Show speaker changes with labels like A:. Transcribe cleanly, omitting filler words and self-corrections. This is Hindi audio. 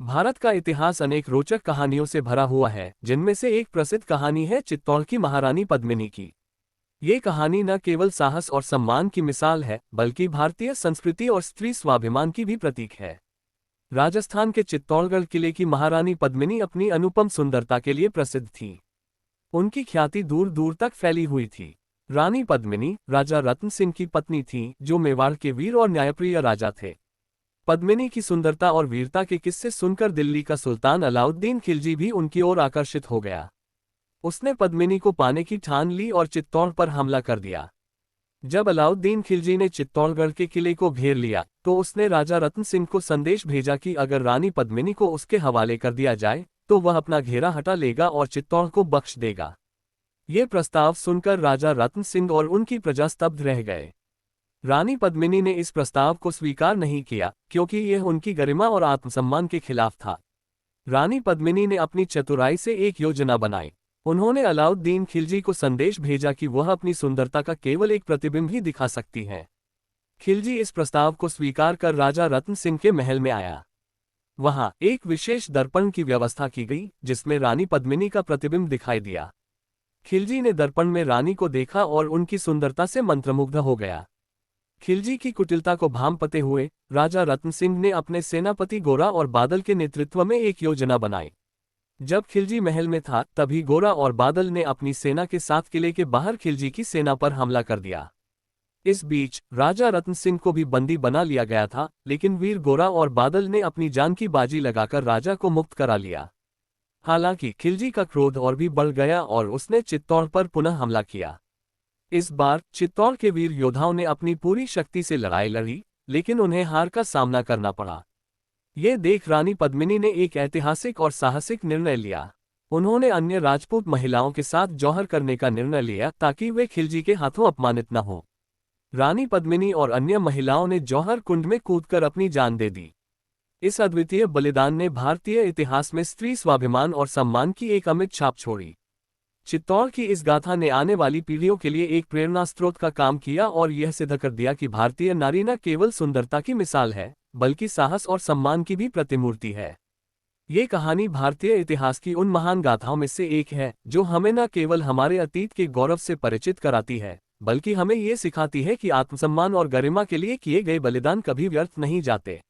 A: भारत का इतिहास अनेक रोचक कहानियों से भरा हुआ है, जिनमें से एक प्रसिद्ध कहानी है चित्तौड़ की महारानी पद्मिनी की। ये कहानी न केवल साहस और सम्मान की मिसाल है, बल्कि भारतीय संस्कृति और स्त्री स्वाभिमान की भी प्रतीक है। राजस्थान के चित्तौड़गढ़ किले की महारानी पद्मिनी अपनी अनुपम सुंदरता के लिए प्रसिद्ध थी। उनकी ख्याति दूर दूर तक फैली हुई थी। रानी पद्मिनी राजा रतन सिंह की पत्नी थीं, जो मेवाड़ के वीर और न्यायप्रिय राजा थे। पद्मिनी की सुंदरता और वीरता के किस्से सुनकर दिल्ली का सुल्तान अलाउद्दीन खिलजी भी उनकी ओर आकर्षित हो गया। उसने पद्मिनी को पाने की ठान ली और चित्तौड़ पर हमला कर दिया। जब अलाउद्दीन खिलजी ने चित्तौड़गढ़ के किले को घेर लिया, तो उसने राजा रतन सिंह को संदेश भेजा कि अगर रानी पद्मिनी को उसके हवाले कर दिया जाए, तो वह अपना घेरा हटा लेगा और चित्तौड़ को बख्श देगा। ये प्रस्ताव सुनकर राजा रतन सिंह और उनकी प्रजा स्तब्ध रह गए। रानी पद्मिनी ने इस प्रस्ताव को स्वीकार नहीं किया, क्योंकि यह उनकी गरिमा और आत्मसम्मान के खिलाफ था। रानी पद्मिनी ने अपनी चतुराई से एक योजना बनाई। उन्होंने अलाउद्दीन खिलजी को संदेश भेजा कि वह अपनी सुंदरता का केवल एक प्रतिबिंब ही दिखा सकती हैं। खिलजी इस प्रस्ताव को स्वीकार कर राजा रतन सिंह के महल में आया। वहां एक विशेष दर्पण की व्यवस्था की गई, जिसमें रानी पद्मिनी का प्रतिबिंब दिखाई दिया। खिलजी ने दर्पण में रानी को देखा और उनकी सुंदरता से मंत्रमुग्ध हो गया। खिलजी की कुटिलता को भांपते हुए राजा रतन सिंह ने अपने सेनापति गोरा और बादल के नेतृत्व में एक योजना बनाई। जब खिलजी महल में था, तभी गोरा और बादल ने अपनी सेना के साथ किले के बाहर खिलजी की सेना पर हमला कर दिया। इस बीच राजा रतन सिंह को भी बंदी बना लिया गया था, लेकिन वीर गोरा और बादल ने अपनी जान की बाजी लगाकर राजा को मुक्त करा लिया। हालांकि खिलजी का क्रोध और भी बढ़ गया और उसने चित्तौड़ पर पुनः हमला किया। इस बार चित्तौड़ के वीर योद्धाओं ने अपनी पूरी शक्ति से लड़ाई लड़ी, लेकिन उन्हें हार का सामना करना पड़ा। ये देख रानी पद्मिनी ने एक ऐतिहासिक और साहसिक निर्णय लिया। उन्होंने अन्य राजपूत महिलाओं के साथ जौहर करने का निर्णय लिया, ताकि वे खिलजी के हाथों अपमानित न हो। रानी पद्मिनी और अन्य महिलाओं ने जौहर कुंड में कूदकर अपनी जान दे दी। इस अद्वितीय बलिदान ने भारतीय इतिहास में स्त्री स्वाभिमान और सम्मान की एक अमिट छाप छोड़ी। चित्तौड़ की इस गाथा ने आने वाली पीढ़ियों के लिए एक प्रेरणा स्रोत का काम किया और यह सिद्ध कर दिया कि भारतीय नारी न केवल सुंदरता की मिसाल है, बल्कि साहस और सम्मान की भी प्रतिमूर्ति है। ये कहानी भारतीय इतिहास की उन महान गाथाओं में से एक है, जो हमें न केवल हमारे अतीत के गौरव से परिचित कराती है, बल्कि हमें ये सिखाती है कि आत्मसम्मान और गरिमा के लिए किए गए बलिदान कभी व्यर्थ नहीं जाते।